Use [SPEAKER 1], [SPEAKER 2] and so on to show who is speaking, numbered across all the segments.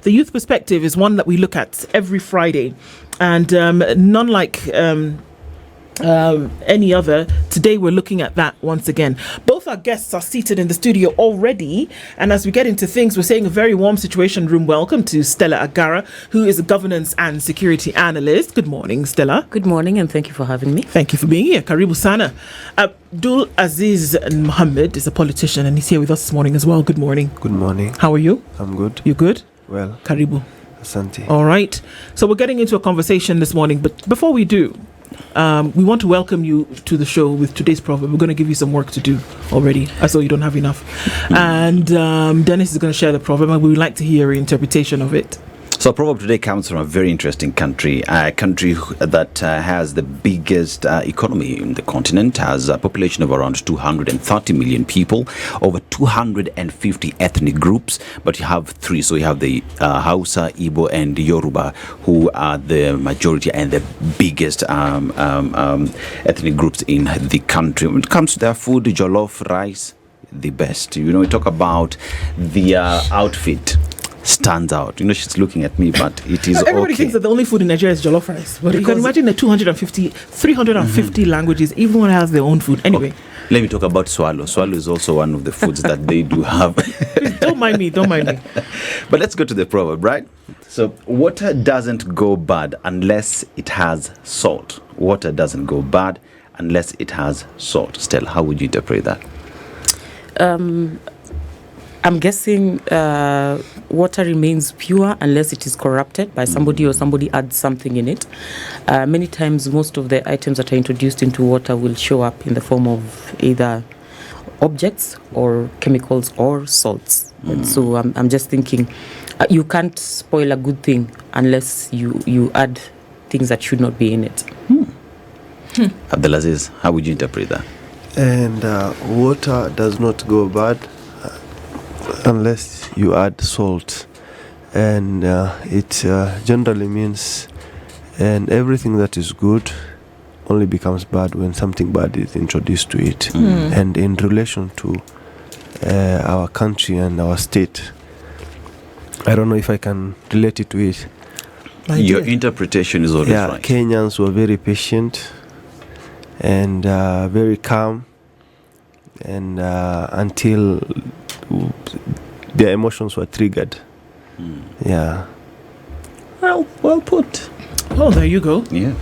[SPEAKER 1] The youth perspective is one that we look at every Friday, and none like any other. Today we're looking at that once again. Both our guests are seated in the studio already, and as we get into things, we're saying a very warm situation room welcome to Stella Agara, who is a governance and security analyst. Good morning, Stella.
[SPEAKER 2] Good morning, and thank you for having me.
[SPEAKER 1] Thank you for being here. Karibu sana. Abdulaziz Mohamed is a politician, and he's here with us this morning as well. Good morning.
[SPEAKER 3] Good morning.
[SPEAKER 1] How are you?
[SPEAKER 3] I'm good.
[SPEAKER 1] You good?
[SPEAKER 3] Well.
[SPEAKER 1] Karibu.
[SPEAKER 3] Asante.
[SPEAKER 1] All right. So we're getting into a conversation this morning, but before we do, we want to welcome you to the show with today's proverb. We're going to give you some work to do already, as though you don't have enough. And Dennis is going to share the proverb, and we would like to hear your interpretation of it.
[SPEAKER 4] So, proverb today comes from a very interesting country, a country that has the biggest economy in the continent, has a population of around 230 million people, over 250 ethnic groups, but you have three. So you have the Hausa, Igbo, and Yoruba, who are the majority and the biggest ethnic groups in the country. When it comes to their food, jollof rice, the best. You know, we talk about the outfit. Stands out. You know, she's looking at me, but it is
[SPEAKER 1] Everybody thinks that the only food in Nigeria is jollof rice. But you can imagine the 350 languages, everyone has their own food. Anyway.
[SPEAKER 4] Let me talk about swallow. Swallow is also one of the foods that they do have.
[SPEAKER 1] Please, don't mind me.
[SPEAKER 4] But let's go to the proverb, right? So, water doesn't go bad unless it has salt. Water doesn't go bad unless it has salt. Stella, how would you interpret that?
[SPEAKER 2] I'm guessing water remains pure unless it is corrupted by somebody or somebody adds something in it. Many times, most of the items that are introduced into water will show up in the form of either objects or chemicals or salts. And so I'm just thinking, you can't spoil a good thing unless you add things that should not be in it.
[SPEAKER 4] Abdulaziz, how would you interpret that?
[SPEAKER 3] And water does not go bad unless you add salt, and it generally means, and everything that is good only becomes bad when something bad is introduced to it. And in relation to our country and our state, I don't know if I can relate it to it.
[SPEAKER 4] Your interpretation is always right.
[SPEAKER 3] Kenyans were very patient and very calm, and until their emotions were triggered. Yeah.
[SPEAKER 4] Well put.
[SPEAKER 1] Oh, there you go.
[SPEAKER 4] Yeah.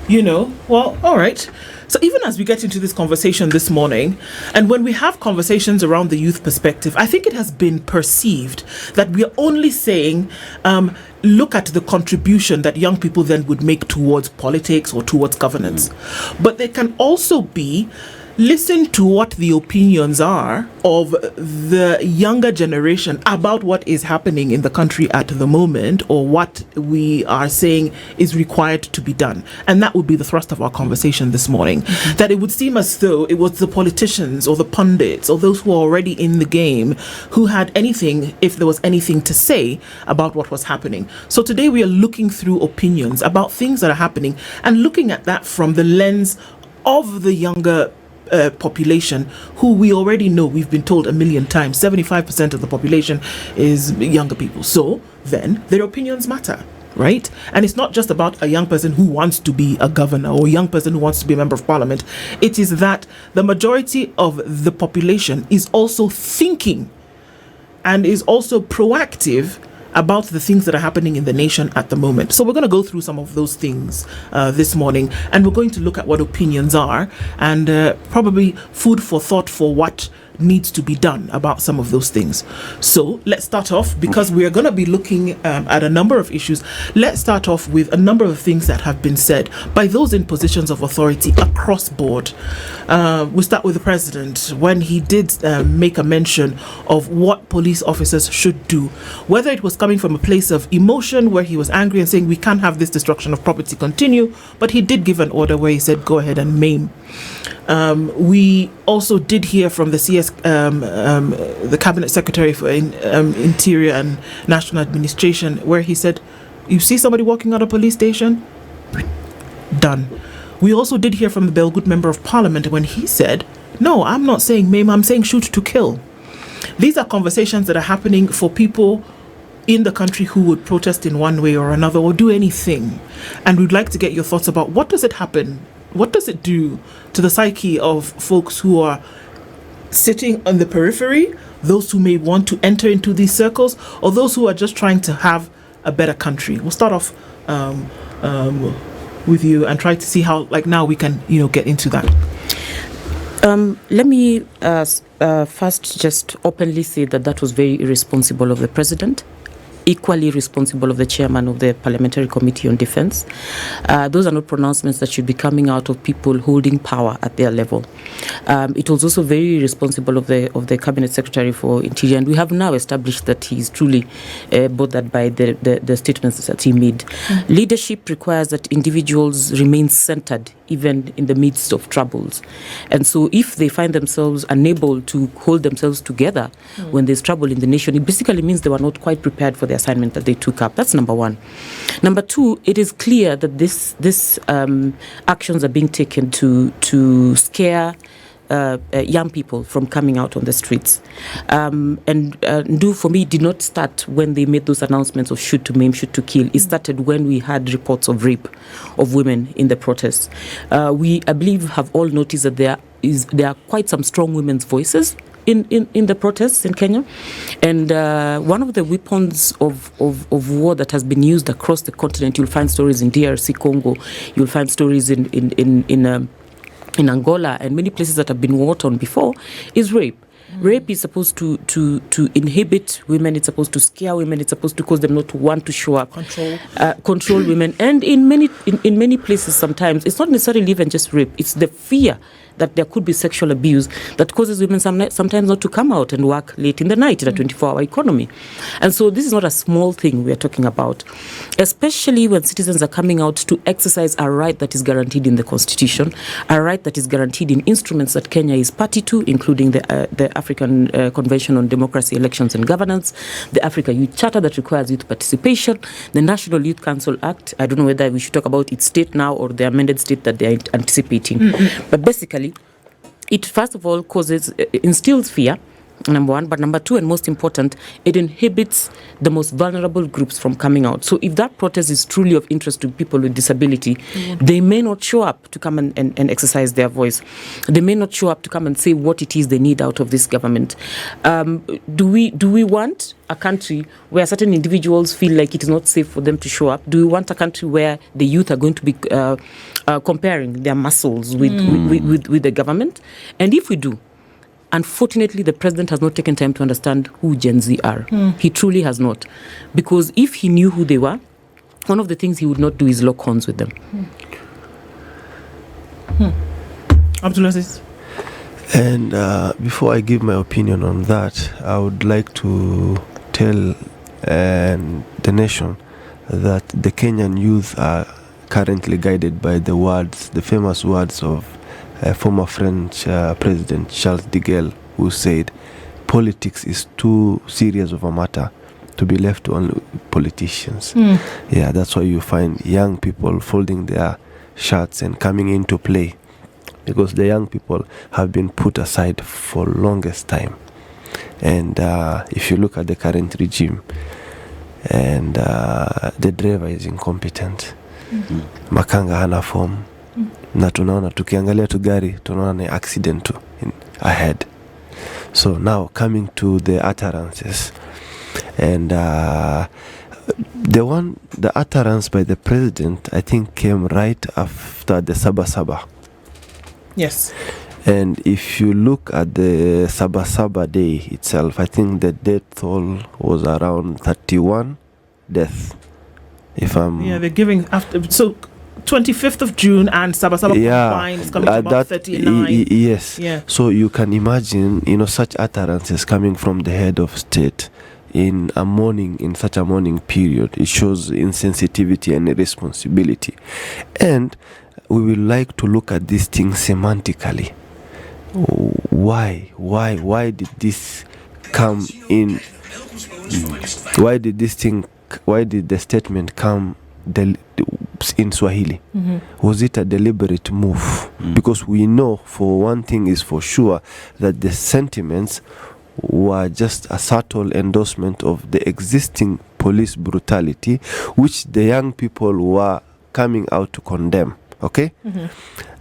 [SPEAKER 1] You know, well, all right. So even as we get into this conversation this morning, and when we have conversations around the youth perspective, I think it has been perceived that we are only saying, look at the contribution that young people then would make towards politics or towards governance. But they can also be, listen to what the opinions are of the younger generation about what is happening in the country at the moment, or what we are saying is required to be done. And that would be the thrust of our conversation this morning. That it would seem as though it was the politicians or the pundits or those who are already in the game who had anything, if there was anything to say about what was happening. So today we are looking through opinions about things that are happening and looking at that from the lens of the younger population, who we already know, we've been told a million times, 75% of the population is younger people. So then their opinions matter, right? And it's not just about a young person who wants to be a governor or a young person who wants to be a member of parliament. It is that the majority of the population is also thinking and is also proactive about the things that are happening in the nation at the moment. So we're going to go through some of those things this morning, and we're going to look at what opinions are and probably food for thought for what needs to be done about some of those things. So let's start off, because we are going to be looking at a number of issues. Let's start off with a number of things that have been said by those in positions of authority across board. We'll start with the president, when he did make a mention of what police officers should do, whether it was coming from a place of emotion where he was angry and saying we can't have this destruction of property continue, but he did give an order where he said go ahead and maim. We also did hear from the the Cabinet Secretary for Interior and National Administration, where he said, you see somebody walking out of a police station? Done. We also did hear from the Belgut Member of Parliament when he said, no, I'm not saying maim, I'm saying shoot to kill. These are conversations that are happening for people in the country who would protest in one way or another or do anything. And we'd like to get your thoughts about what does it happen? What does it do to the psyche of folks who are sitting on the periphery, those who may want to enter into these circles, or those who are just trying to have a better country? We'll start off with you and try to see how, like, now we can, get into that.
[SPEAKER 2] Let me first just openly say that was very irresponsible of the president, equally responsible of the chairman of the Parliamentary Committee on Defence. Those are not pronouncements that should be coming out of people holding power at their level. It was also very responsible of the Cabinet Secretary for Interior, and we have now established that he is truly bothered by the statements that he made. Leadership requires that individuals remain centered even in the midst of troubles. And so if they find themselves unable to hold themselves together when there's trouble in the nation, it basically means they were not quite prepared for the assignment that they took up. That's number one. Number two, it is clear that this actions are being taken to scare young people from coming out on the streets. For me, did not start when they made those announcements of shoot to maim, shoot to kill. It started when we had reports of rape of women in the protests. We, I believe, have all noticed that there are quite some strong women's voices in the protests in Kenya. And one of the weapons of war that has been used across the continent, you'll find stories in DRC Congo, you'll find stories in Angola and many places that have been warred on before, is rape. Rape is supposed to inhibit women. It's supposed to scare women. It's supposed to cause them not to want to show up. Control women. And in many places, sometimes it's not necessarily even just rape. It's the fear that there could be sexual abuse that causes women sometimes not to come out and work late in the night in a 24-hour economy. And so this is not a small thing we are talking about, especially when citizens are coming out to exercise a right that is guaranteed in the Constitution, a right that is guaranteed in instruments that Kenya is party to, including the African Convention on Democracy, Elections and Governance, the Africa Youth Charter that requires youth participation, the National Youth Council Act. I don't know whether we should talk about its state now or the amended state that they are anticipating. But basically, it first of all instills fear, number one, but number two, and most important, it inhibits the most vulnerable groups from coming out. So if that protest is truly of interest to people with disability, they may not show up to come and exercise their voice. They may not show up to come and say what it is they need out of this government. Do we want a country where certain individuals feel like it is not safe for them to show up? Do we want a country where the youth are going to be comparing their muscles with the government? And if we do, unfortunately, the president has not taken time to understand who Gen Z are. He truly has not. Because if he knew who they were, one of the things he would not do is lock horns with them.
[SPEAKER 1] Abdulaziz.
[SPEAKER 3] And before I give my opinion on that, I would like to tell the nation that the Kenyan youth are currently guided by the famous words of former French President Charles de Gaulle, who said, politics is too serious of a matter to be left to only politicians. Yeah, that's why you find young people folding their shirts and coming into play, because the young people have been put aside for longest time. And if you look at the current regime, and the driver is incompetent, makanga hana form, na tunaona tukiangalia tu gari tunaona ni accident ahead. So now coming to the utterances, and the utterance by the president, I think, came right after the Sabasaba.
[SPEAKER 1] Yes.
[SPEAKER 3] And if you look at the Sabasaba day itself, I think the death toll was around 31 deaths.
[SPEAKER 1] They're giving after 25th of June and Sabasaba combined is coming to about 39.
[SPEAKER 3] Yes. Yeah. So you can imagine, such utterances coming from the head of state in such a mourning period. It shows insensitivity and irresponsibility. And we will like to look at these things semantically. Why did this come in? Why did the statement come in Swahili? Was it a deliberate move? Because we know, for one thing is for sure, that the sentiments were just a subtle endorsement of the existing police brutality, which the young people were coming out to condemn. Okay?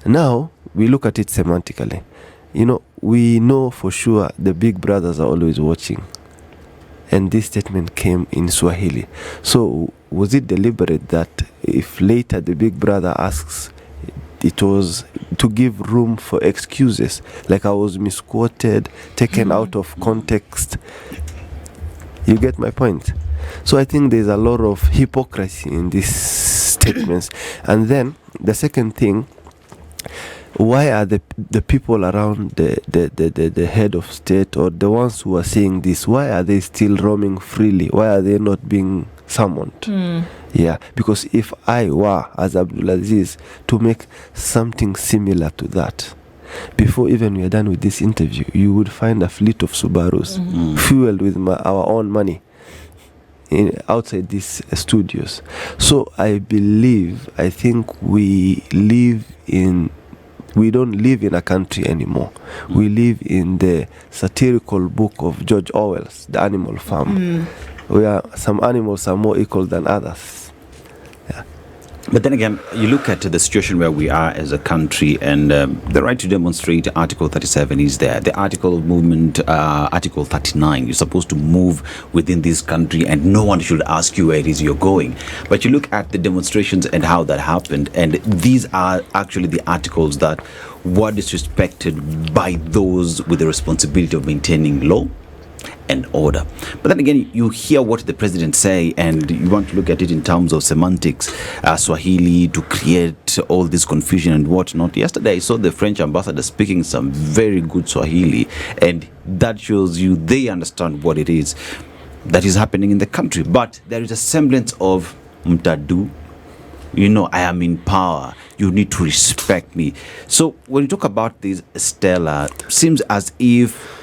[SPEAKER 3] Now, we look at it semantically. We know for sure the big brothers are always watching. And this statement came in Swahili. So, was it deliberate that if later the big brother asks, it was to give room for excuses, like I was misquoted, taken out of context? You get my point? So I think there's a lot of hypocrisy in these statements. And then the second thing, why are the people around the head of state, or the ones who are saying this, why are they still roaming freely? Why are they not being summoned? Yeah, because if I were, as Abdulaziz, to make something similar to that, before even we are done with this interview, you would find a fleet of Subarus fueled with our own money outside these studios. So I think we don't live in a country anymore. We live in the satirical book of George Orwell's The Animal Farm, where some animals are more equal than others. Yeah.
[SPEAKER 4] But then again, you look at the situation where we are as a country, and the right to demonstrate, Article 37 is there. The article of movement, Article 39, you're supposed to move within this country and no one should ask you where it is you're going. But you look at the demonstrations and how that happened, and these are actually the articles that were disrespected by those with the responsibility of maintaining law and order. But then again, you hear what the president say, and you want to look at it in terms of semantics, Swahili, to create all this confusion and whatnot. Yesterday I saw the French ambassador speaking some very good Swahili, and that shows you they understand what it is that is happening in the country. But there is a semblance of mtadu, I am in power, you need to respect me. So when you talk about this, Stella, seems as if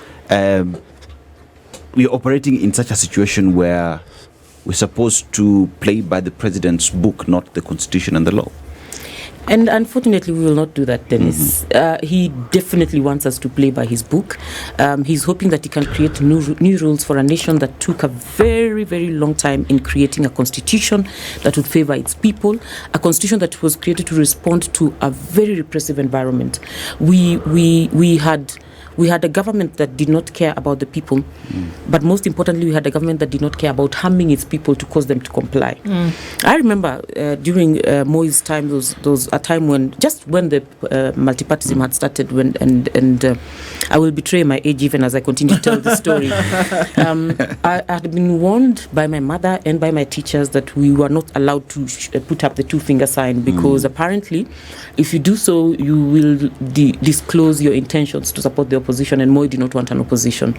[SPEAKER 4] we're operating in such a situation where we're supposed to play by the president's book, not the constitution and the law.
[SPEAKER 2] And unfortunately, we will not do that, Dennis. He definitely wants us to play by his book. He's hoping that he can create new rules for a nation that took a very, very long time in creating a constitution that would favor its people, a constitution that was created to respond to a very repressive environment. We had a government that did not care about the people, but most importantly, we had a government that did not care about harming its people to cause them to comply. I remember during Moi's time, there was a time when the multipartyism had started, and I will betray my age even as I continue to tell the story. I had been warned by my mother and by my teachers that we were not allowed to put up the two-finger sign, because apparently, if you do so, you will disclose your intentions to support the opposition, and Moi did not want an opposition.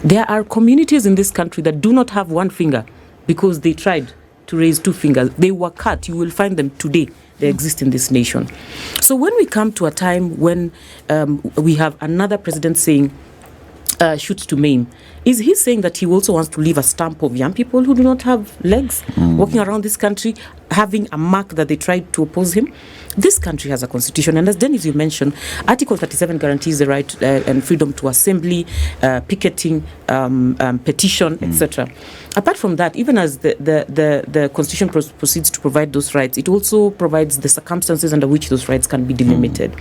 [SPEAKER 2] There are communities in this country that do not have one finger because they tried to raise two fingers. They were cut. You will find them today. They exist in this nation. So when we come to a time when we have another president saying, shoot to maim, is he saying that he also wants to leave a stamp of young people who do not have legs walking around this country, having a mark that they tried to oppose him? This country has a constitution, and as Dennis, you mentioned, Article 37 guarantees the right and freedom to assembly, picketing, petition, etc. Apart from that, even as the constitution proceeds to provide those rights, it also provides the circumstances under which those rights can be delimited.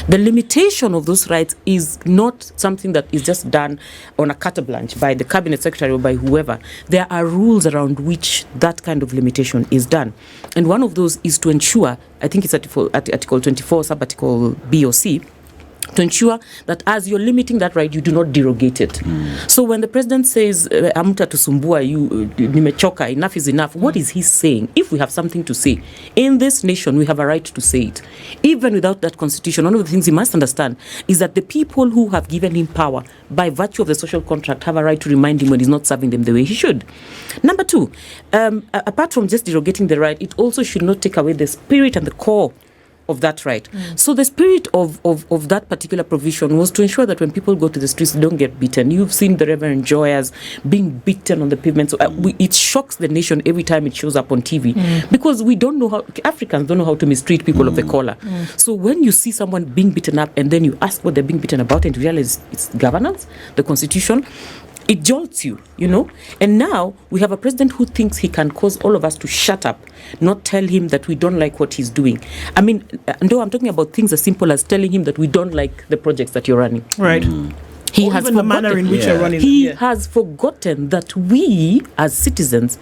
[SPEAKER 2] The limitation of those rights is not something that is just done on a carte blanche by the cabinet secretary or by whoever. There are rules around which that kind of limitation is done. And one of those is to ensure, I think it's Article 24, sub-article B or C, to ensure that as you're limiting that right, you do not derogate it. So when the president says, Amuta tusumbua, nimechoka, enough is enough, what is he saying? If we have something to say, in this nation, we have a right to say it. Even without that constitution, one of the things he must understand is that the people who have given him power, by virtue of the social contract, have a right to remind him when he's not serving them the way he should. Number two, apart from just derogating the right, it also should not take away the spirit and the core of that right. So the spirit of that particular provision was to ensure that when people go to the streets, they don't get beaten. You've seen the Reverend Joyers being beaten on the pavement. So it shocks the nation every time it shows up on TV because we don't know how, Africans don't know how to mistreat people of the collar. So when you see someone being beaten up and then you ask what they're being beaten about and you realize it's governance, the constitution, It jolts you, And now we have a president who thinks he can cause all of us to shut up, not tell him that we don't like what he's doing. I mean, though I'm talking about things as simple as telling him that we don't like the projects that you're running.
[SPEAKER 1] Right.
[SPEAKER 2] He
[SPEAKER 1] or
[SPEAKER 2] has
[SPEAKER 1] even the manner in which you're running.
[SPEAKER 2] He has forgotten that we, as citizens,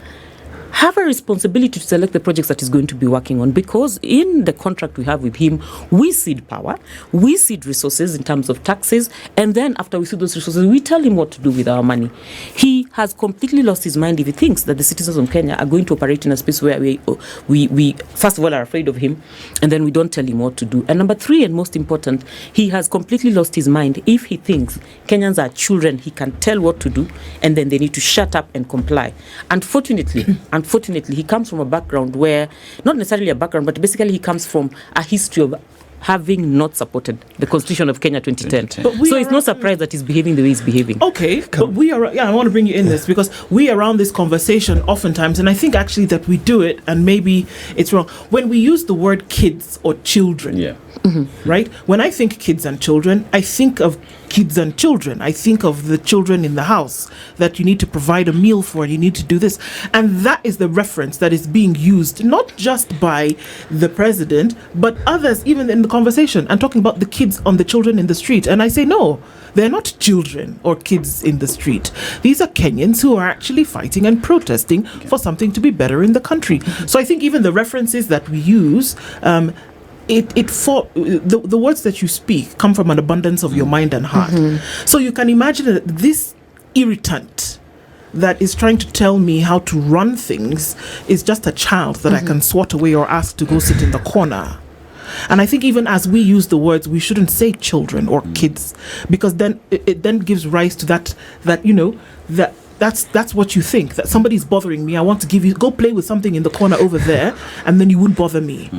[SPEAKER 2] have a responsibility to select the projects that he's going to be working on, because in the contract we have with him, we cede power, we cede resources in terms of taxes, and then after we cede those resources, we tell him what to do with our money. He has completely lost his mind if he thinks that the citizens of Kenya are going to operate in a space where we first of all are afraid of him, and then we don't tell him what to do. And number 3, and most important, he has completely lost his mind if he thinks Kenyans are children he can tell what to do, and then they need to shut up and comply. Unfortunately, he comes from a background where, not necessarily a background, but basically he comes from a history of having not supported the Constitution of Kenya 2010. So it's no surprise that he's behaving the way he's behaving.
[SPEAKER 1] Okay, but I want to bring you in this, because we around this conversation oftentimes, and I think actually that we do it, and maybe it's wrong, when we use the word kids or children.
[SPEAKER 4] Yeah.
[SPEAKER 1] Right? When I think kids and children, I think of kids and children. I think of the children in the house that you need to provide a meal for, and you need to do this. And that is the reference that is being used, not just by the president, but others even in the conversation, and talking about the kids on the children in the street. And I say, no, they're not children or kids in the street. These are Kenyans who are actually fighting and protesting for something to be better in the country. So I think even the references that we use, the words that you speak come from an abundance of your mind and heart. So you can imagine that this irritant that is trying to tell me how to run things is just a child that I can swat away or ask to go sit in the corner. And I think even as we use the words, we shouldn't say children or kids, because then it then gives rise to that's what you think, that somebody's bothering me. I want to go play with something in the corner over there, and then you wouldn't bother me,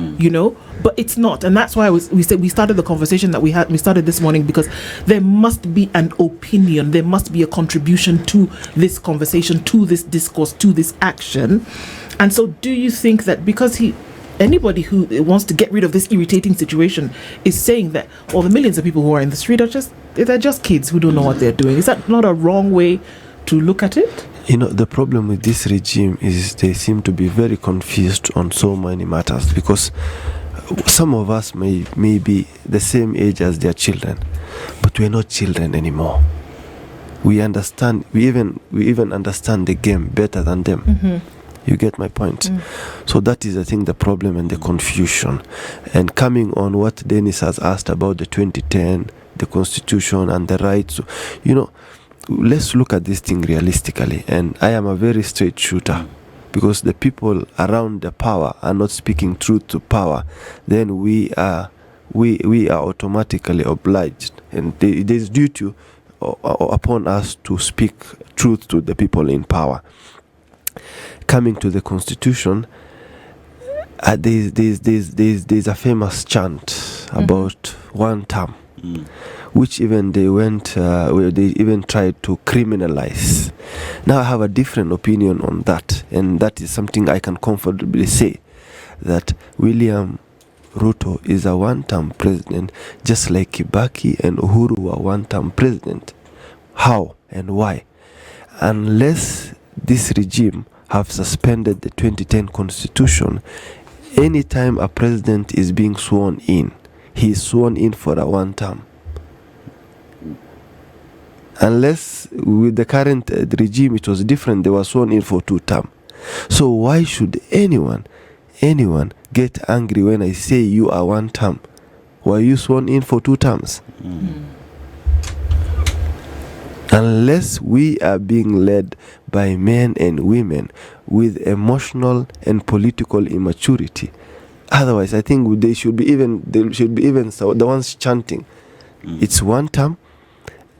[SPEAKER 1] But it's not, and that's why we started the conversation that we started this morning, because there must be an opinion, there must be a contribution to this conversation, to this discourse, to this action. And so, do you think that because anybody who wants to get rid of this irritating situation is saying that all the millions of people who are in the street they're just kids who don't know what they're doing? Is that not a wrong way to look at it?
[SPEAKER 3] The problem with this regime is they seem to be very confused on so many matters, because some of us may be the same age as their children, but we're not children anymore. We understand, we even understand the game better than them. You get my point? So that is, I think, the problem and the confusion. And coming on what Dennis has asked about the 2010, the Constitution and the rights, let's look at this thing realistically. And I am a very straight shooter, because the people around the power are not speaking truth to power. Then we are automatically obliged, and it is duty upon us to speak truth to the people in power. Coming to the Constitution, there's a famous chant about one term, which even they even tried to criminalize. Now I have a different opinion on that, and that is something I can comfortably say, that William Ruto is a one-term president, just like Kibaki and Uhuru were one-term president. How and why? Unless this regime have suspended the 2010 Constitution, anytime a president is being sworn in, he is sworn in for a one term. Unless with the current regime it was different, they were sworn in for 2 terms. So why should anyone get angry when I say you are one term? Were you sworn in for 2 terms? Unless we are being led by men and women with emotional and political immaturity. Otherwise, I think they should be even the ones chanting. It's one term.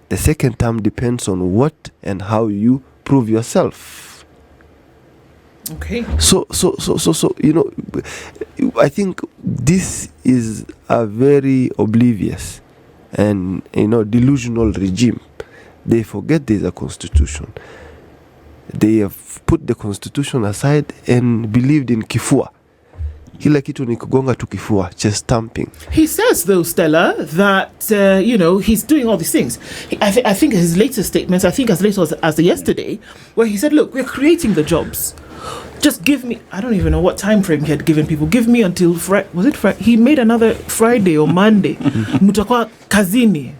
[SPEAKER 3] The second term depends on what and how you prove yourself.
[SPEAKER 1] Okay.
[SPEAKER 3] So I think this is a very oblivious and delusional regime. They forget there's a constitution. They have put the constitution aside and believed in kifua. Kila kitu ni kugonga tu kifua, chest stamping.
[SPEAKER 1] He says, though, Stella, that, he's doing all these things. I think his latest statements, I think as late as yesterday, where he said, look, we're creating the jobs. Just give me, I don't even know what time frame he had given people. Give me until Friday. Was it Friday? He made another Friday or Monday. Mutakwa kazini.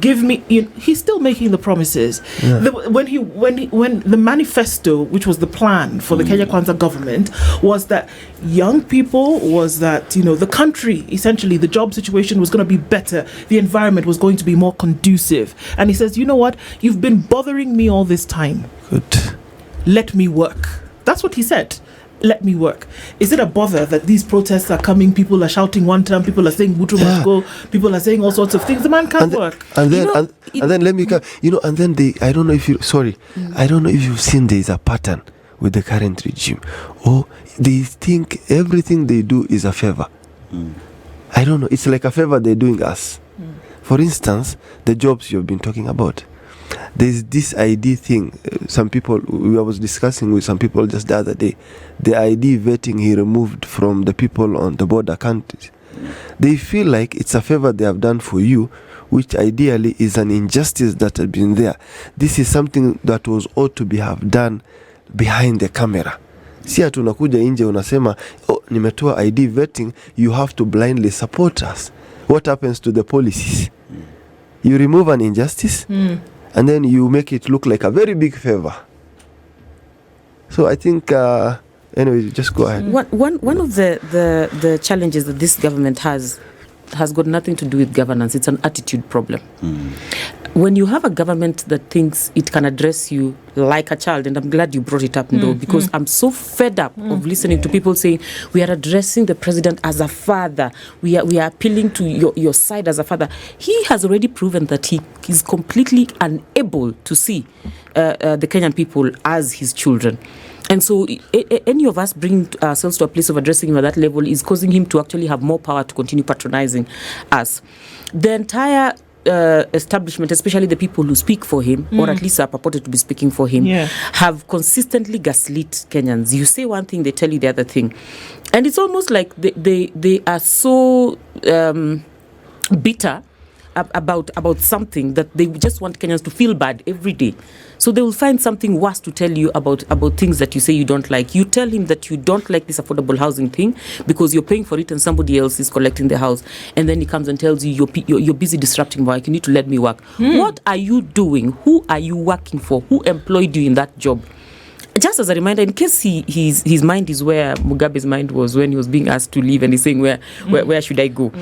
[SPEAKER 1] Give me, he's still making the promises. Yeah. When the manifesto, which was the plan for the Kenya Kwanza government, was that young people, was that, the country, essentially the job situation was going to be better. The environment was going to be more conducive. And he says, you know what? You've been bothering me all this time.
[SPEAKER 3] Good.
[SPEAKER 1] Let me work. That's what he said. Let me work. Is it a bother that these protests are coming? People are shouting one term. People are saying Butu must go. People are saying all sorts of things. The man can't work.
[SPEAKER 3] And then let me come. And then I don't know if you. Sorry, I don't know if you've seen there is a pattern with the current regime. Or they think everything they do is a favor. I don't know. It's like a favor they're doing us. For instance, the jobs you've been talking about. There's this ID thing. Some people, I was discussing with some people just the other day, the ID vetting he removed from the people on the border countries. They feel like it's a favor they have done for you, which ideally is an injustice that had been there. This is something that was ought to be have done behind the camera. Si tunakuja nje unasema, nimetoa ID vetting, you have to blindly support us. What happens to the policies? You remove an injustice, and then you make it look like a very big favor. So I think, anyway, just go ahead.
[SPEAKER 2] One of the challenges that this government has got nothing to do with governance. It's an attitude problem. When you have a government that thinks it can address you like a child, and I'm glad you brought it up, Ndo, because I'm so fed up of listening to people saying, we are addressing the president as a father. We are appealing to your side as a father. He has already proven that he is completely unable to see the Kenyan people as his children. And so any of us bringing ourselves to a place of addressing him at that level is causing him to actually have more power to continue patronizing us. The entire establishment, especially the people who speak for him, or at least are purported to be speaking for him, have consistently gaslit Kenyans. You say one thing, they tell you the other thing. And it's almost like they are so bitter about something that they just want Kenyans to feel bad every day. So they will find something worse to tell you about things that you say you don't like. You tell him that you don't like this affordable housing thing because you're paying for it and somebody else is collecting the house. And then he comes and tells you you're busy disrupting work. You need to let me work. What are you doing? Who are you working for? Who employed you in that job? Just as a reminder, in case his mind is where Mugabe's mind was when he was being asked to leave and he's saying, where should I go?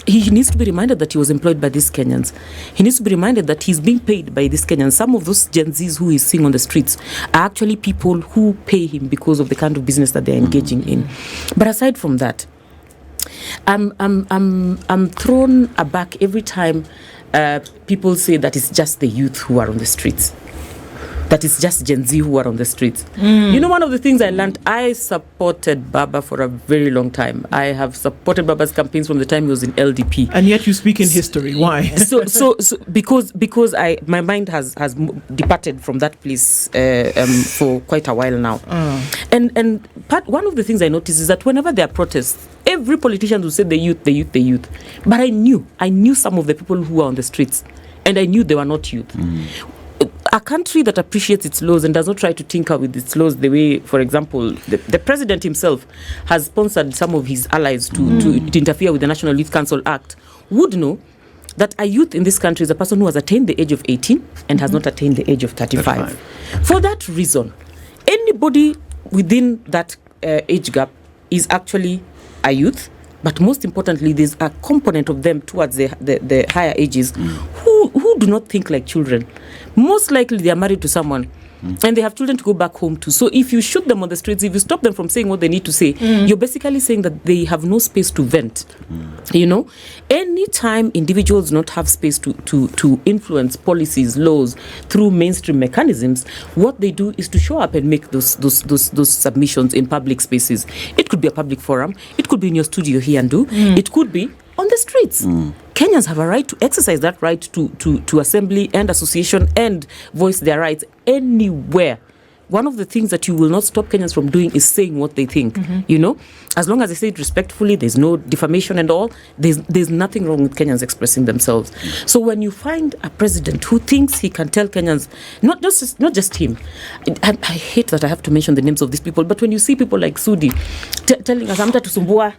[SPEAKER 2] He needs to be reminded that he was employed by these Kenyans. He needs to be reminded that he's being paid by these Kenyans. Some of those Gen Zs who he's seeing on the streets are actually people who pay him because of the kind of business that they're engaging in. But aside from that, I'm thrown aback every time people say that it's just the youth who are on the streets. That it's just Gen Z who are on the streets. You know, one of the things I learned, I supported Baba for a very long time. I have supported Baba's campaigns from the time he was in LDP. And yet you speak in history. Why? So because my mind has departed from that place for quite a while now. And one of the things I noticed is that whenever there are protests, every politician will say the youth. But I knew some of the people who were on the streets, and I knew they were not youth. A country that appreciates its laws and does not try to tinker with its laws the way, for example, the president himself has sponsored some of his allies to interfere with the National Youth Council Act, would know that a youth in this country is a person who has attained the age of 18 and has not attained the age of 35. For that reason, anybody within that age gap is actually a youth. But most importantly, there's a component of them towards the higher ages who do not think like children. Most likely they are married to someone and they have children to go back home to. So if you shoot them on the streets, if you stop them from saying what they need to say, you're basically saying that they have no space to vent. You know, anytime individuals do not have space to influence policies, laws through mainstream mechanisms, what they do is to show up and make those submissions in public spaces. It could be a public forum. It could be in your studio here and do. It could be on the streets. Kenyans have a right to exercise that right to assembly and association and voice their rights anywhere one of the things that you will not stop Kenyans from doing is saying what they think. As long as they say it respectfully, there's no defamation and all, there's nothing wrong with Kenyans expressing themselves. So when you find a president who thinks he can tell Kenyans, not just him, I hate that I have to mention the names of these people, but when you see people like Sudi telling us amta tusumbua,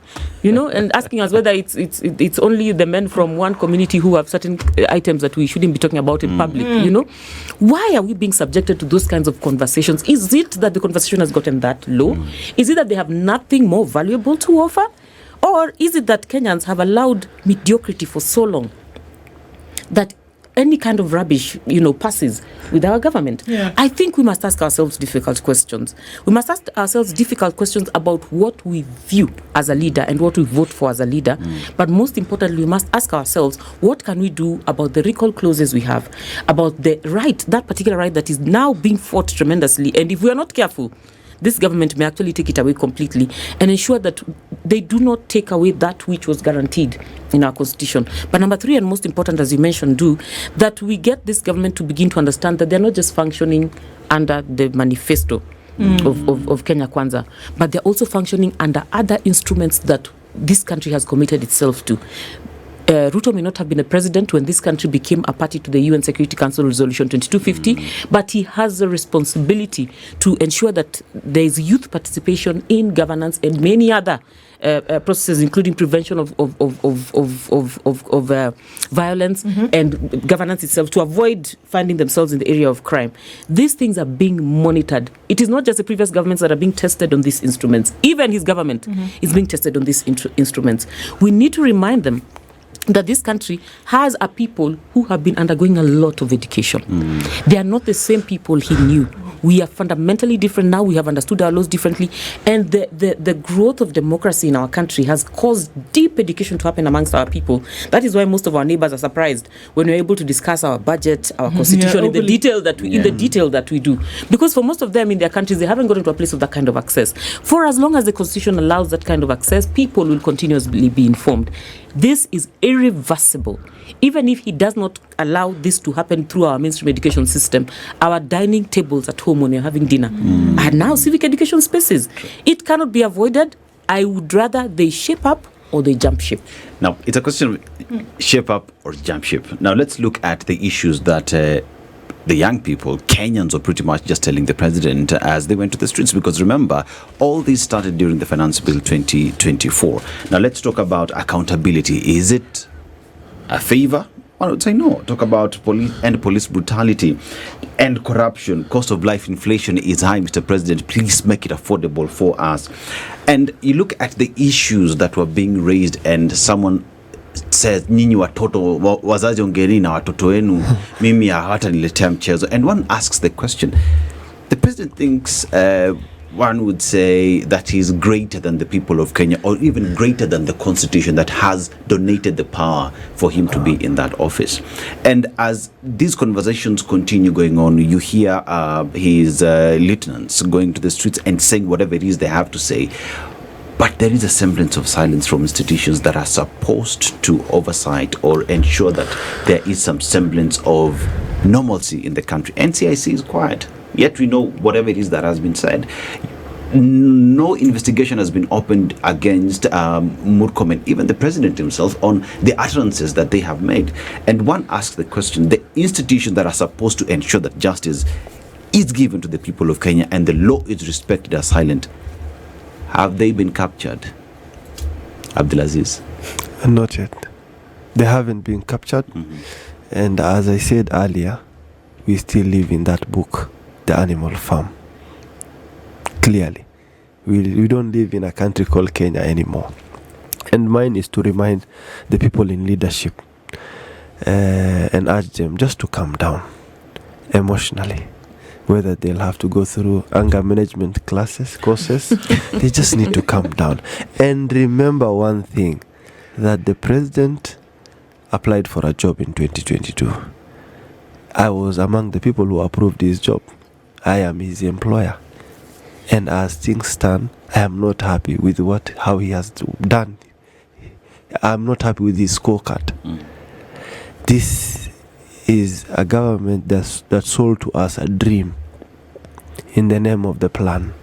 [SPEAKER 2] and asking us whether it's only the men from one community who have certain items that we shouldn't be talking about in public, why are we being subjected to those kinds of conversations? Is it that the conversation has gotten that low? Is it that they have nothing more valuable to offer? Or is it that Kenyans have allowed mediocrity for so long that any kind of rubbish, passes with our government?
[SPEAKER 1] Yeah.
[SPEAKER 2] I think we must ask ourselves difficult questions. We must ask ourselves difficult questions about what we view as a leader and what we vote for as a leader. But most importantly, we must ask ourselves, what can we do about the recall clauses we have, about the right, that particular right that is now being fought tremendously. And if we are not careful, this government may actually take it away completely and ensure that they do not take away that which was guaranteed in our constitution. But number 3, and most important, as you mentioned, that we get this government to begin to understand that they're not just functioning under the manifesto of Kenya Kwanza, but they're also functioning under other instruments that this country has committed itself to. Ruto may not have been a president when this country became a party to the UN Security Council Resolution 2250, but he has a responsibility to ensure that there is youth participation in governance and many other processes, including prevention of violence and governance itself, to avoid finding themselves in the area of crime. These things are being monitored. It is not just the previous governments that are being tested on these instruments. Even his government is being tested on these instruments. We need to remind them that this country has a people who have been undergoing a lot of education. They are not the same people he knew. We are fundamentally different now. We have understood our laws differently. And the growth of democracy in our country has caused deep education to happen amongst our people. That is why most of our neighbors are surprised when we're able to discuss our budget, our constitution in the detail that we do. Because for most of them in their countries, they haven't gotten to a place of that kind of access. For as long as the constitution allows that kind of access, people will continuously be informed. This is irreversible. Even if he does not allow this to happen through our mainstream education system, our dining tables at home when you're having dinner are now civic education spaces. It cannot be avoided. I would rather they shape up or they jump ship.
[SPEAKER 4] Now, it's a question of shape up or jump ship. Now, let's look at the issues that the young people, Kenyans, are pretty much just telling the president as they went to the streets. Because remember, all this started during the Finance Bill 2024. Now, let's talk about accountability. Is it a favor? I would say no. Talk about police brutality and corruption. Cost of life inflation is high, Mr. President. Please make it affordable for us. And you look at the issues that were being raised, and someone says, nyinyi watoto wazazi ongereni na watoto wenu, mimi hata niletea mchezo. And one asks the question, the president thinks one would say that he's greater than the people of Kenya, or even greater than the constitution that has donated the power for him to be in that office. And as these conversations continue going on, you hear his lieutenants going to the streets and saying whatever it is they have to say. But there is a semblance of silence from institutions that are supposed to oversight or ensure that there is some semblance of normalcy in the country. NCIC is quiet, yet we know whatever it is that has been said. No investigation has been opened against Murkomen, even the president himself, on the utterances that they have made. And one asks the question, the institutions that are supposed to ensure that justice is given to the people of Kenya and the law is respected are silent. Have they been captured? Abdulaziz?
[SPEAKER 3] Not yet. They haven't been captured. And as I said earlier, we still live in that book, The Animal Farm. Clearly. We don't live in a country called Kenya anymore. And mine is to remind the people in leadership and urge them just to calm down emotionally. Whether they'll have to go through anger management courses, they just need to calm down. And remember one thing, that the president applied for a job in 2022. I was among the people who approved his job. I am his employer. And as things stand, I am not happy with how he has done. I'm not happy with his scorecard. This is a government that sold to us a dream. in the name of the plan.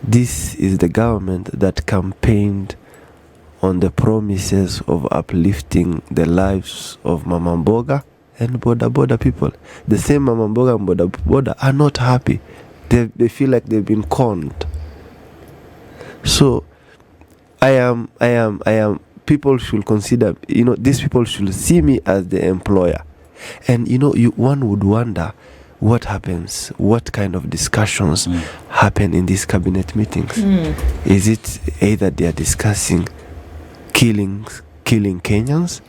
[SPEAKER 3] This is the government that campaigned on the promises of uplifting the lives of Mama Mboga and Boda Boda people. The same Mama Mboga and Boda Boda are not happy. They feel like they've been conned. So I am people should consider, these people should see me as the employer. And one would wonder what happens, what kind of discussions happen in these cabinet meetings. Is it either they are discussing killing Kenyans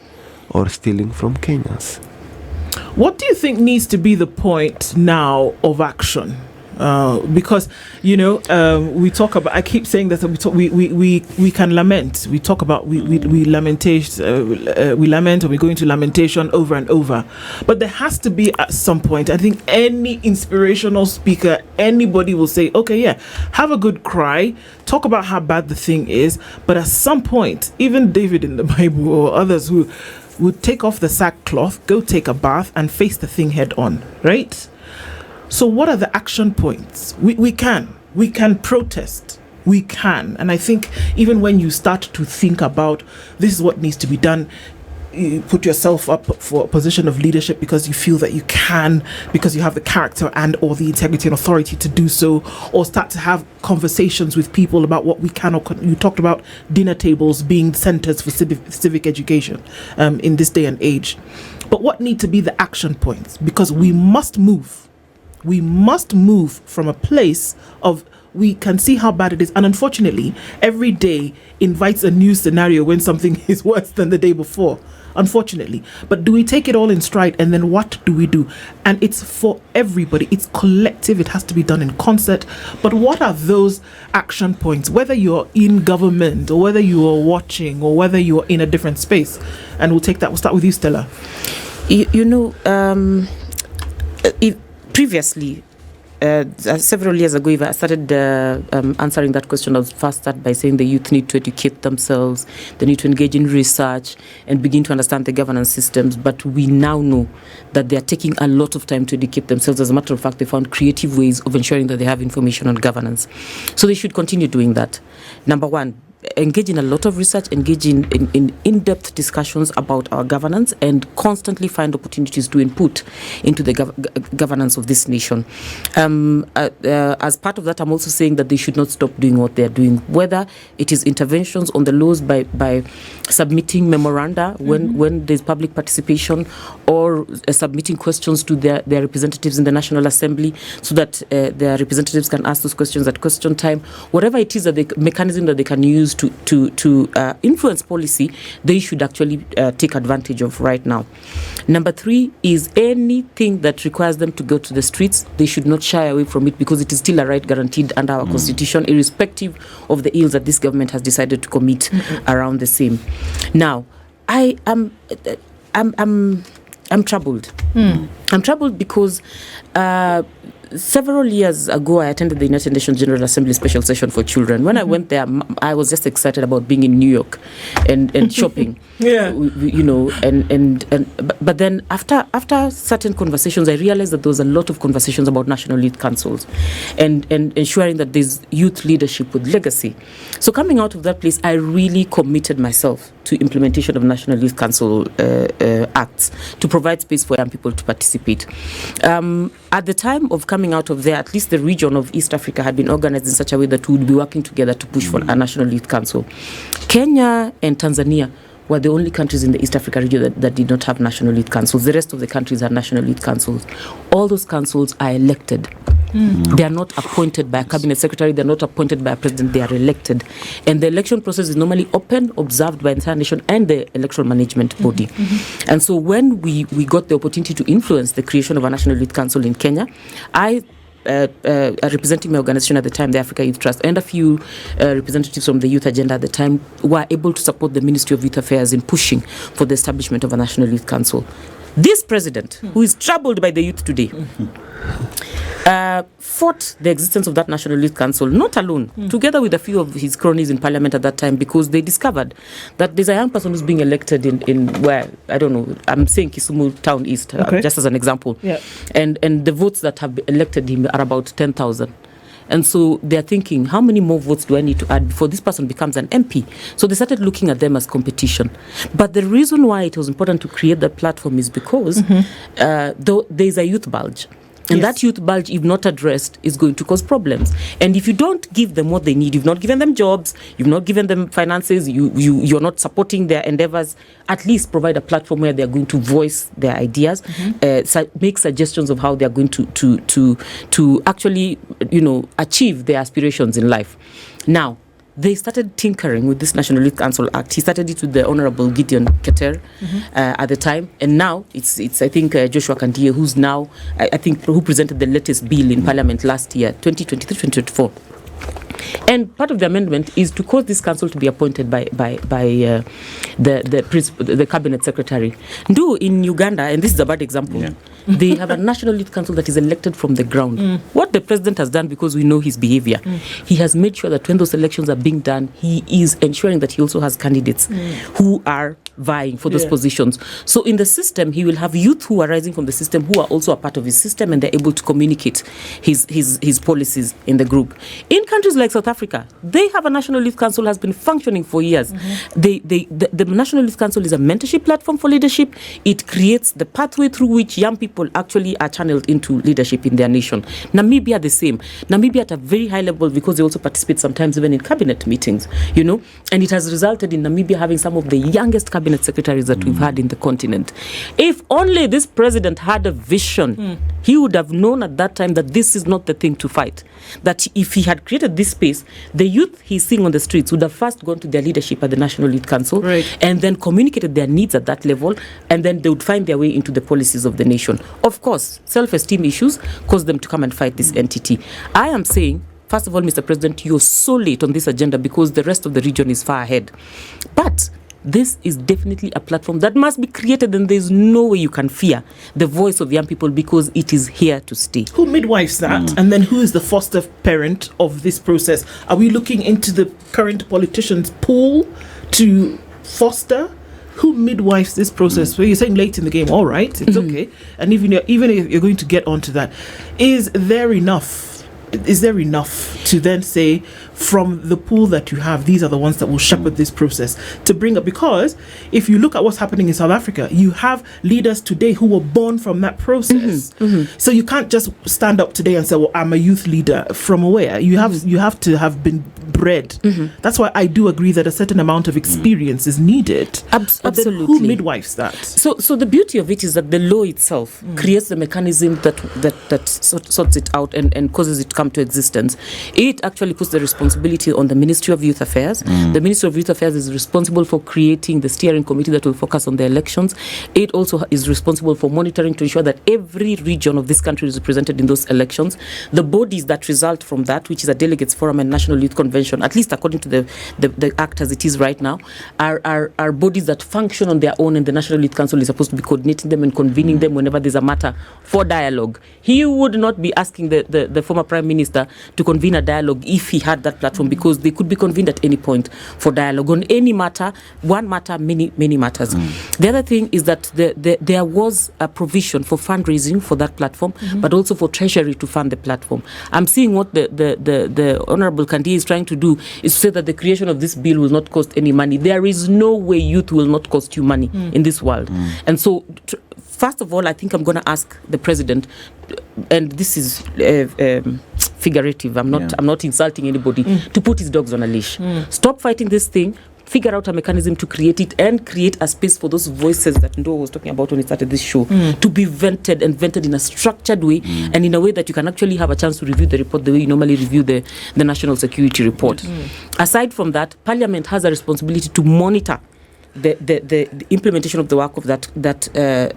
[SPEAKER 3] or stealing from Kenyans?
[SPEAKER 1] What do you think needs to be the point now of action? Because we talk about. I keep saying that we can lament. We talk about we lament, and we go into lamentation over and over. But there has to be at some point. I think any inspirational speaker, anybody will say, okay, yeah, have a good cry, talk about how bad the thing is. But at some point, even David in the Bible or others who would take off the sackcloth, go take a bath, and face the thing head on, right? So what are the action points? We can protest. We can. And I think even when you start to think about this is what needs to be done, you put yourself up for a position of leadership because you feel that you can, because you have the character and or the integrity and authority to do so, or start to have conversations with people about what we can or you talked about dinner tables being centers for civic education in this day and age. But what need to be the action points? Because we must move. We must move from a place of we can see how bad it is. And unfortunately, every day invites a new scenario when something is worse than the day before. Unfortunately. But do we take it all in stride? And then what do we do? And it's for everybody. It's collective. It has to be done in concert. But what are those action points? Whether you're in government or whether you are watching or whether you're in a different space. And we'll take that. We'll start with you, Stella.
[SPEAKER 2] Previously, several years ago, I started answering that question. I was first start by saying the youth need to educate themselves, they need to engage in research and begin to understand the governance systems. But we now know that they are taking a lot of time to educate themselves. As a matter of fact, they found creative ways of ensuring that they have information on governance. So they should continue doing that. Number one, engage in a lot of research, engage in in-depth discussions about our governance, and constantly find opportunities to input into the governance of this nation. As part of that, I'm also saying that they should not stop doing what they're doing, whether it is interventions on the laws by submitting memoranda when there's public participation, or submitting questions to their representatives in the National Assembly so that their representatives can ask those questions at question time. Whatever it is, that the mechanism that they can use to influence policy, they should actually take advantage of right now. Number 3 is anything that requires them to go to the streets, they should not shy away from it, because it is still a right guaranteed under our constitution, irrespective of the ills that this government has decided to commit around the same. Now, I'm troubled. I'm troubled because several years ago, I attended the United Nations General Assembly Special Session for Children. When I went there, I was just excited about being in New York and shopping.
[SPEAKER 1] Yeah.
[SPEAKER 2] But then after certain conversations, I realized that there was a lot of conversations about national youth councils and ensuring that there's youth leadership with legacy. So coming out of that place, I really committed myself to implementation of National Youth Council acts to provide space for young people to participate. At the time of coming out of there, at least the region of East Africa had been organized in such a way that we would be working together to push for a National Youth Council. Kenya and Tanzania were the only countries in the East Africa region that did not have National Youth Councils. The rest of the countries had National Youth Councils. All those councils are elected. They are not appointed by a cabinet secretary, they're not appointed by a president, they are elected. And the election process is normally open, observed by the entire nation and the electoral management body. And so when we got the opportunity to influence the creation of a National Youth Council in Kenya, I representing my organization at the time, the Africa Youth Trust, and a few representatives from the youth agenda at the time were able to support the Ministry of Youth Affairs in pushing for the establishment of a National Youth Council. This president, who is troubled by the youth today, fought the existence of that National Youth Council, not alone, together with a few of his cronies in Parliament at that time, because they discovered that there's a young person who's being elected in where, I don't know, I'm saying Kisumu Town East, just as an example.
[SPEAKER 1] Yeah.
[SPEAKER 2] And the votes that have elected him are about 10,000. And so they're thinking, how many more votes do I need to add before this person becomes an MP? So they started looking at them as competition. But the reason why it was important to create that platform is because there's a youth bulge. And that youth bulge, if not addressed, is going to cause problems. And if you don't give them what they need, you've not given them jobs, you've not given them finances, you're not supporting their endeavors, at least provide a platform where they're going to voice their ideas, make suggestions of how they're going to actually, achieve their aspirations in life. Now, they started tinkering with this National Youth Council Act. He started it with the Honorable Gideon Keter at the time, and now it's I think Joshua Kandie, who's now who presented the latest bill in Parliament last year, 2023-2024. And part of the amendment is to cause this council to be appointed by the cabinet secretary. In Uganda, and this is a bad example, they have a National Youth Council that is elected from the ground. What the president has done, because we know his behavior, he has made sure that when those elections are being done, he is ensuring that he also has candidates who are vying for those positions. So in the system, he will have youth who are rising from the system who are also a part of his system, and they're able to communicate his policies in the group. In countries like South Africa, they have a National Youth Council, has been functioning for years. The National Youth Council is a mentorship platform for leadership. It creates the pathway through which young people actually are channeled into leadership in their nation. Namibia, the same. Namibia at a very high level, because they also participate sometimes even in cabinet meetings, and it has resulted in Namibia having some of the youngest cabinet secretaries that we've had in the continent. If only this president had a vision, he would have known at that time that this is not the thing to fight. That if he had created this space, the youth he's seeing on the streets would have first gone to their leadership at the National Youth Council, and then communicated their needs at that level, and then they would find their way into the policies of the nation. Of course, self-esteem issues cause them to come and fight this entity. I am saying, first of all, Mr. President, you're so late on this agenda because the rest of the region is far ahead. But this is definitely a platform that must be created, and there's no way you can fear the voice of young people, because it is here to stay.
[SPEAKER 1] Who midwives that? And then who is the foster parent of this process? Are we looking into the current politicians' pool to foster? Who midwives this process? Well, you're saying late in the game, all right, it's okay. And even if you're going to get onto that, is there enough to then say, from the pool that you have, these are the ones that will shepherd this process to bring up? Because if you look at what's happening in South Africa, you have leaders today who were born from that process. So you can't just stand up today and say, well, I'm a youth leader. From where? You have to have been bred. That's why I do agree that a certain amount of experience is needed.
[SPEAKER 2] Absolutely.
[SPEAKER 1] Who midwives that?
[SPEAKER 2] So the beauty of it is that the law itself creates the mechanism that sorts it out and causes it to come to existence. It actually puts the responsibility on the Ministry of Youth Affairs. The Ministry of Youth Affairs is responsible for creating the steering committee that will focus on the elections. It also is responsible for monitoring to ensure that every region of this country is represented in those elections. The bodies that result from that, which is a Delegates Forum and National Youth Convention, at least according to the act as it is right now, are bodies that function on their own, and the National Youth Council is supposed to be coordinating them and convening them whenever there's a matter for dialogue. He would not be asking the former Prime Minister to convene a dialogue if he had that platform, because they could be convened at any point for dialogue on any matter, one matter, many matters. The other thing is that there was a provision for fundraising for that platform, but also for Treasury to fund the platform. I'm seeing what the Honorable Kandie is trying to do is to say that the creation of this bill will not cost any money. There is no way youth will not cost you money in this world. And so, first of all, I think I'm going to ask the president, and this is figurative. I'm not insulting anybody, to put his dogs on a leash. Stop fighting this thing. Figure out a mechanism to create it, and create a space for those voices that Ndo was talking about when he started this show, to be vented in a structured way, and in a way that you can actually have a chance to review the report the way you normally review the National Security Report. Aside from that, Parliament has a responsibility to monitor the implementation of the work of that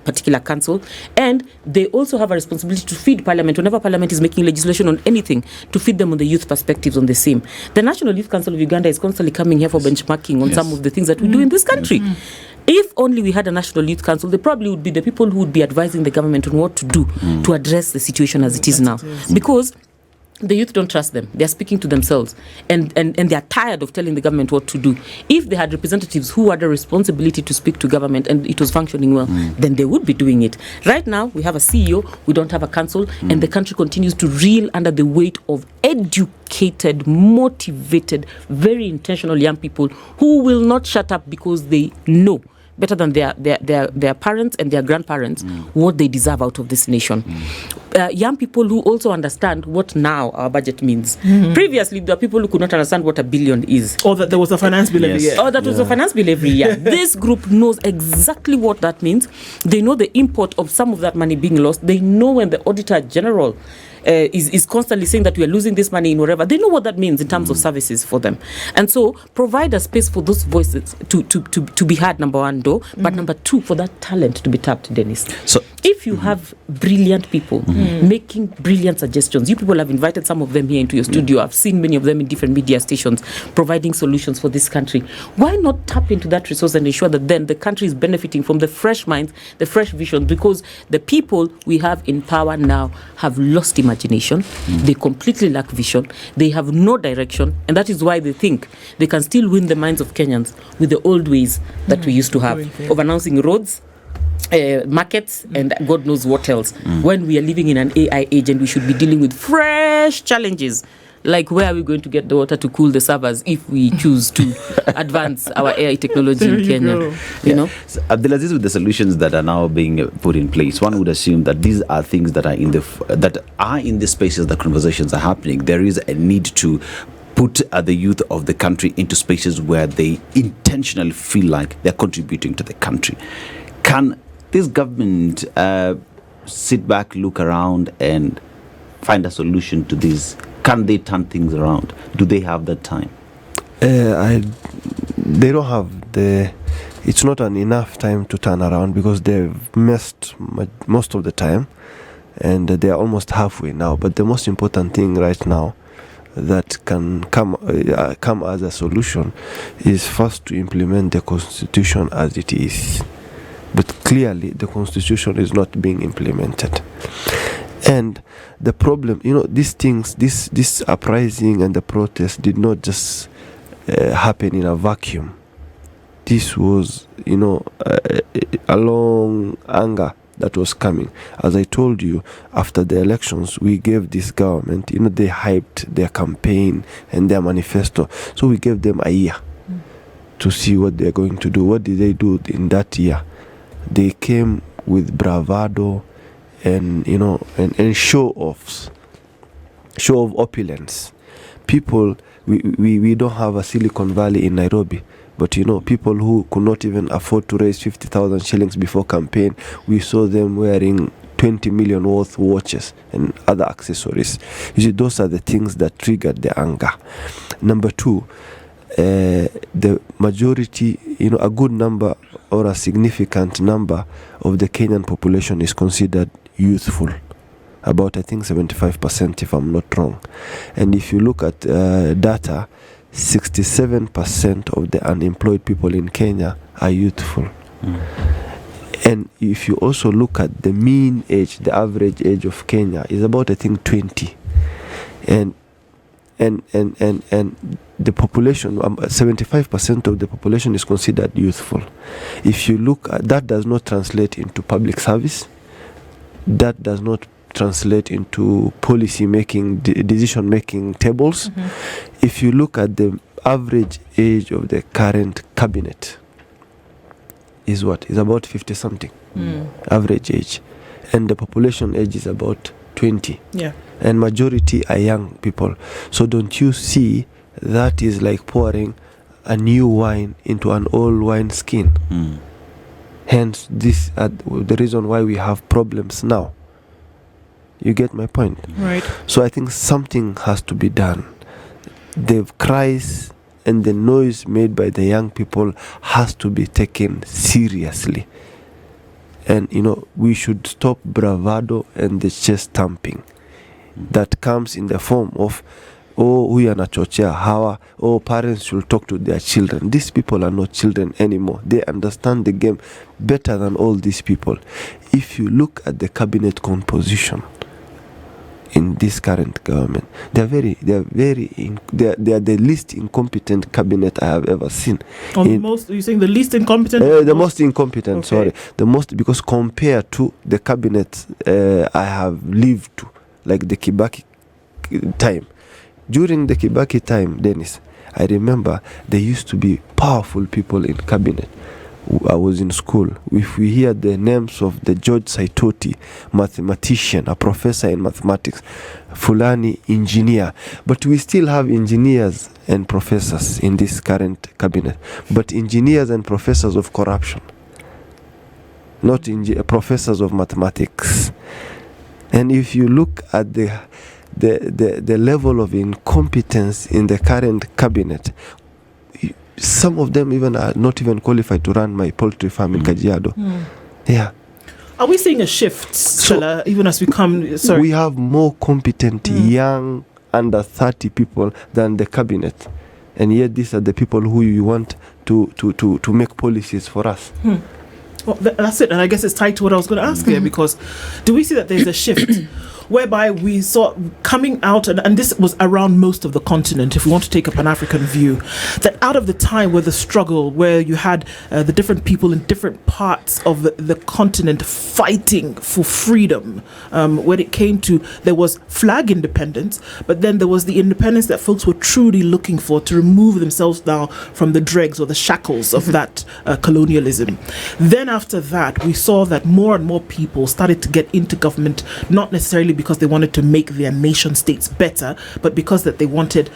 [SPEAKER 2] particular council, and they also have a responsibility to feed Parliament whenever Parliament is making legislation on anything, to feed them on the youth perspectives on the same. The National Youth Council of Uganda is constantly coming here for benchmarking on some of the things that we do in this country. If only we had a National Youth Council, they probably would be the people who would be advising the government on what to do to address the situation as it is now. Because the youth don't trust them. They're speaking to themselves. And they're tired of telling the government what to do. If they had representatives who had a responsibility to speak to government and it was functioning well, then they would be doing it. Right now, we have a CEO, we don't have a council, and the country continues to reel under the weight of educated, motivated, very intentional young people who will not shut up because they know better than their parents and their grandparents what they deserve out of this nation. Young people who also understand what now our budget means. Previously, there were people who could not understand what $1 billion is.
[SPEAKER 1] Or that there was a finance bill every year.
[SPEAKER 2] Or that was a finance bill every year. This group knows exactly what that means. They know the import of some of that money being lost. They know when the Auditor General is constantly saying that we are losing this money in whatever. They know what that means in terms of services for them. And so provide a space for those voices to be heard, number one, though, but number two, for that talent to be tapped, Dennis. So if you have brilliant people making brilliant suggestions, you people have invited some of them here into your studio. I've seen many of them in different media stations providing solutions for this country. Why not tap into that resource and ensure that then the country is benefiting from the fresh minds, the fresh vision, because the people we have in power now have lost imagination. They completely lack vision. They have no direction, and that is why they think they can still win the minds of Kenyans with the old ways that we used to have of announcing roads, markets, and God knows what else, when we are living in an AI age and we should be dealing with fresh challenges. Like, where are we going to get the water to cool the servers if we choose to advance our AI technology in Kenya? You know?
[SPEAKER 4] So, Abdulaziz, with the solutions that are now being put in place, one would assume that these are things that are in the spaces that conversations are happening. There is a need to put the youth of the country into spaces where they intentionally feel like they're contributing to the country. Can this government sit back, look around, and find a solution to this? Can they turn things around? Do they have that time?
[SPEAKER 3] They don't have it's not an enough time to turn around because they've missed most of the time, and they're almost halfway now. But the most important thing right now that can come as a solution is first to implement the Constitution as it is. But clearly, the Constitution is not being implemented. And the problem, these things, this uprising and the protest did not just happen in a vacuum. This was, a long anger that was coming. As I told you, after the elections, we gave this government, they hyped their campaign and their manifesto. So we gave them a year to see what they're going to do. What did they do in that year? They came with bravado and show of opulence. People, we don't have a Silicon Valley in Nairobi, but people who could not even afford to raise 50,000 shillings before campaign, we saw them wearing 20 million worth watches and other accessories. You see, those are the things that triggered the anger. Number two, the majority, a good number or a significant number of the Kenyan population is considered youthful. About, I think, 75%, if I'm not wrong. And if you look at data, 67% of the unemployed people in Kenya are youthful. And if you also look at the mean age, the average age of Kenya is about, I think, 20. And the population, 75% of the population is considered youthful. If you look at that, does not translate into public service. That does not translate into policy making, decision making tables. If you look at the average age of the current cabinet, is about 50 something average age, and the population age is about 20. And majority are young people. So don't you see that is like pouring a new wine into an old wine skin? Hence, this the reason why we have problems now. You get my point?
[SPEAKER 1] Right.
[SPEAKER 3] So I think something has to be done. The cries and the noise made by the young people has to be taken seriously. And, we should stop bravado and the chest thumping that comes in the form of huyu anachochea hawa, parents should talk to their children. These people are not children anymore. They understand the game better than all these people. If you look at the cabinet composition in this current government, they are the least incompetent cabinet I have ever seen.
[SPEAKER 1] You're saying the least incompetent?
[SPEAKER 3] The most incompetent, okay. Sorry. The most, because compared to the cabinet I have lived to, like the Kibaki time. During the Kibaki time, Dennis, I remember there used to be powerful people in cabinet. I was in school. If we hear the names of the George Saitoti, mathematician, a professor in mathematics, Fulani, engineer, but we still have engineers and professors in this current cabinet, but engineers and professors of corruption, not professors of mathematics. And if you look at the level of incompetence in the current cabinet, some of them even are not even qualified to run my poultry farm in Kajiado. Yeah.
[SPEAKER 1] Are we seeing a shift, Stella, even as we come? Sorry.
[SPEAKER 3] We have more competent young under 30 people than the cabinet, and yet these are the people who you want to make policies for us.
[SPEAKER 1] Well, that's it, and I guess it's tied to what I was going to ask here, because do we see that there's a shift whereby we saw coming out, and this was around most of the continent, if we want to take a Pan-African view, that out of the time where the struggle, where you had the different people in different parts of the continent fighting for freedom, when it came to, there was flag independence, but then there was the independence that folks were truly looking for to remove themselves now from the dregs or the shackles of that colonialism. Then after that, we saw that more and more people started to get into government, not necessarily because they wanted to make their nation states better, but because that they wanted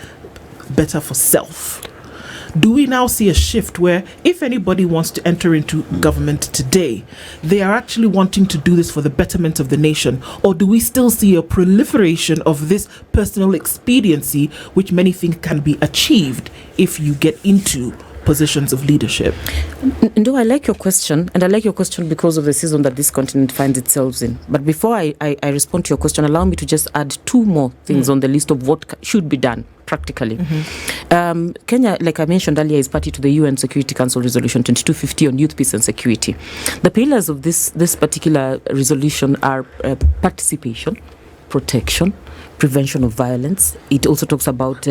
[SPEAKER 1] better for self. Do we now see a shift where if anybody wants to enter into government today, they are actually wanting to do this for the betterment of the nation? Or do we still see a proliferation of this personal expediency, which many think can be achieved if you get into positions of leadership?
[SPEAKER 2] No, I like your question, and I like your question because of the season that this continent finds itself in. But before I respond to your question, allow me to just add two more things on the list of what should be done practically. Kenya, like I mentioned earlier, is party to the UN Security Council Resolution 2250 on youth, peace and security. The pillars of this particular resolution are participation, protection, prevention of violence. It also talks about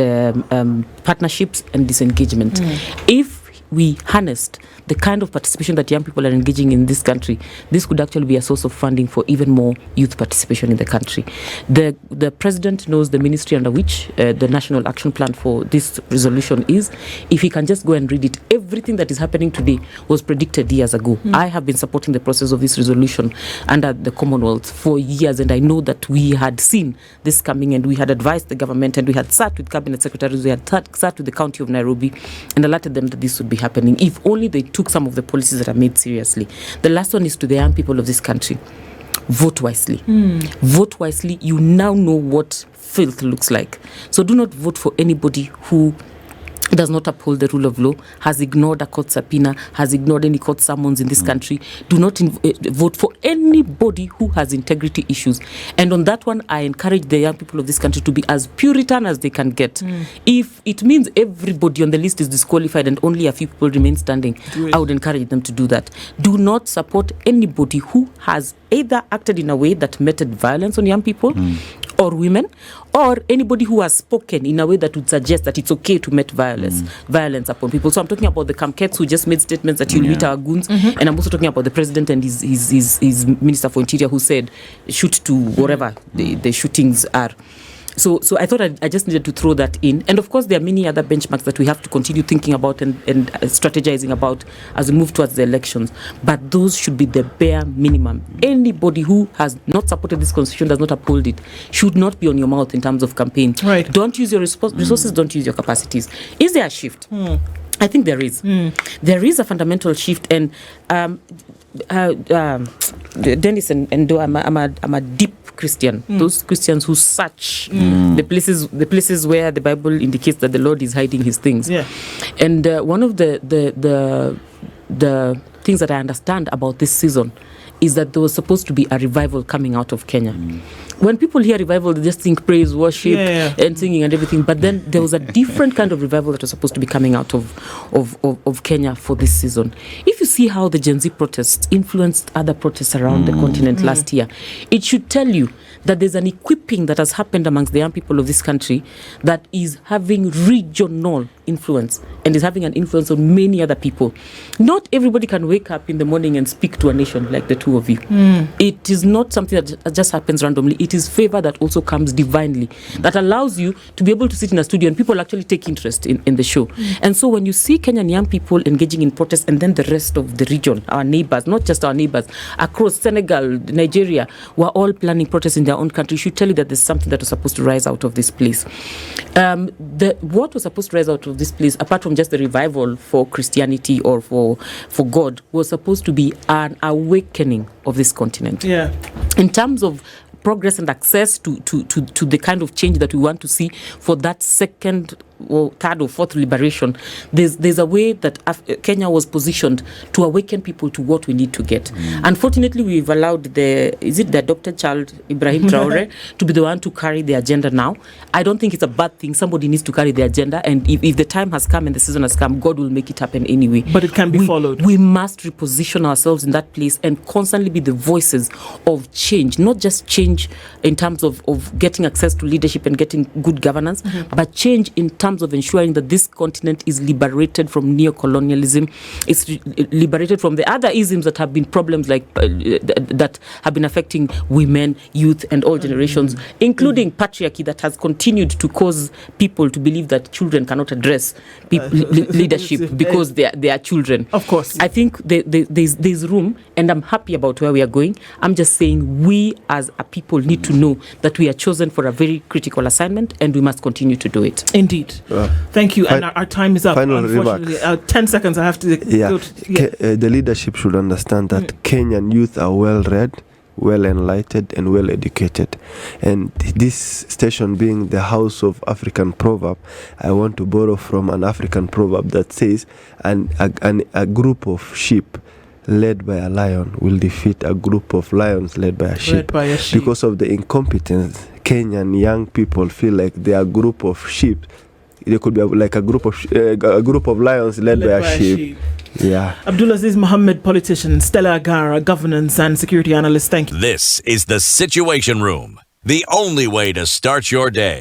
[SPEAKER 2] partnerships and disengagement. If we harnessed the kind of participation that young people are engaging in this country, this could actually be a source of funding for even more youth participation in the country. The president knows the ministry under which the National Action Plan for this resolution is. If he can just go and read it, everything that is happening today was predicted years ago. I have been supporting the process of this resolution under the Commonwealth for years, and I know that we had seen this coming, and we had advised the government, and we had sat with cabinet secretaries, we had sat with the county of Nairobi and alerted them that this would be happening if only they took some of the policies that are made seriously. The last one is to the young people of this country. Vote wisely. Vote wisely. You now know what filth looks like. So do not vote for anybody who does not uphold the rule of law, has ignored a court subpoena, has ignored any court summons in this country. Do not vote for anybody who has integrity issues. And on that one, I encourage the young people of this country to be as Puritan as they can get. If it means everybody on the list is disqualified and only a few people remain standing, I would encourage them to do that. Do not support anybody who has either acted in a way that meted violence on young people or women, or anybody who has spoken in a way that would suggest that it's okay to met violence upon people. So I'm talking about the Kamkets who just made statements that you'll meet our goons, and I'm also talking about the president and his Minister for Interior who said shoot to wherever the shootings are. So I thought I just needed to throw that in. And of course, there are many other benchmarks that we have to continue thinking about and strategizing about as we move towards the elections. But those should be the bare minimum. Anybody who has not supported this constitution, does not uphold it, should not be on your mouth in terms of campaign.
[SPEAKER 1] Right.
[SPEAKER 2] Don't use your resources, don't use your capacities. Is there a shift? I think there is. There is a fundamental shift. And Dennis and Do, I'm a deep Christian. Those Christians who search the places where the Bible indicates that the Lord is hiding his things. Yeah. And one of the things that I understand about this season is that there was supposed to be a revival coming out of Kenya. when people hear revival, they just think praise, worship, and singing and everything. But then there was a different kind of revival that was supposed to be coming out of Kenya for this season. If you see how the Gen Z protests influenced other protests around the continent last year, it should tell you that there's an equipping that has happened amongst the young people of this country that is having regional influence and is having an influence on many other people. Not everybody can wake up in the morning and speak to a nation like the two of you. It is not something that just happens randomly. It is favor that also comes divinely, that allows you to be able to sit in a studio and people actually take interest in the show. And so when you see Kenyan young people engaging in protests, and then the rest of the region, our neighbors, not just our neighbors, across Senegal, Nigeria, were all planning protests in their own country, should tell you that there's something that was supposed to rise out of this place. What was supposed to rise out of this place, apart from just the revival for Christianity or for God, was supposed to be an awakening of this continent.
[SPEAKER 1] Yeah.
[SPEAKER 2] In terms of progress and access to the kind of change that we want to see for that second or third or fourth liberation, there's a way that Kenya was positioned to awaken people to what we need to get. Unfortunately, we've allowed the adopted child, Ibrahim Traore, to be the one to carry the agenda now. I don't think it's a bad thing. Somebody needs to carry the agenda, and if the time has come and the season has come, God will make it happen anyway.
[SPEAKER 1] But it can be followed.
[SPEAKER 2] We must reposition ourselves in that place and constantly be the voices of change, not just change in terms of getting access to leadership and getting good governance, but change in terms of ensuring that this continent is liberated from neocolonialism, it's liberated from the other isms that have been problems like that have been affecting women, youth, and all generations, including patriarchy that has continued to cause people to believe that children cannot address leadership because they are children.
[SPEAKER 1] Of course.
[SPEAKER 2] I think there's room, and I'm happy about where we are going. I'm just saying we as a people need to know that we are chosen for a very critical assignment, and we must continue to do it.
[SPEAKER 1] Indeed. Thank you. And our time is up.
[SPEAKER 3] Final
[SPEAKER 1] Unfortunately, 10 seconds. I have to go to,
[SPEAKER 3] the leadership should understand that Kenyan youth are well-read, well-enlightened, and well-educated. And this station being the house of African proverb, I want to borrow from an African proverb that says, a group of sheep led by a lion will defeat a group of lions led by a sheep. Because of the incompetence, Kenyan young people feel like they are a group of sheep. They could be like a group of lions led by a sheep. Yeah.
[SPEAKER 1] Abdulaziz Mohamed, politician, Stella Agara, governance and security analyst. Thank you.
[SPEAKER 5] This is the Situation Room, the only way to start your day.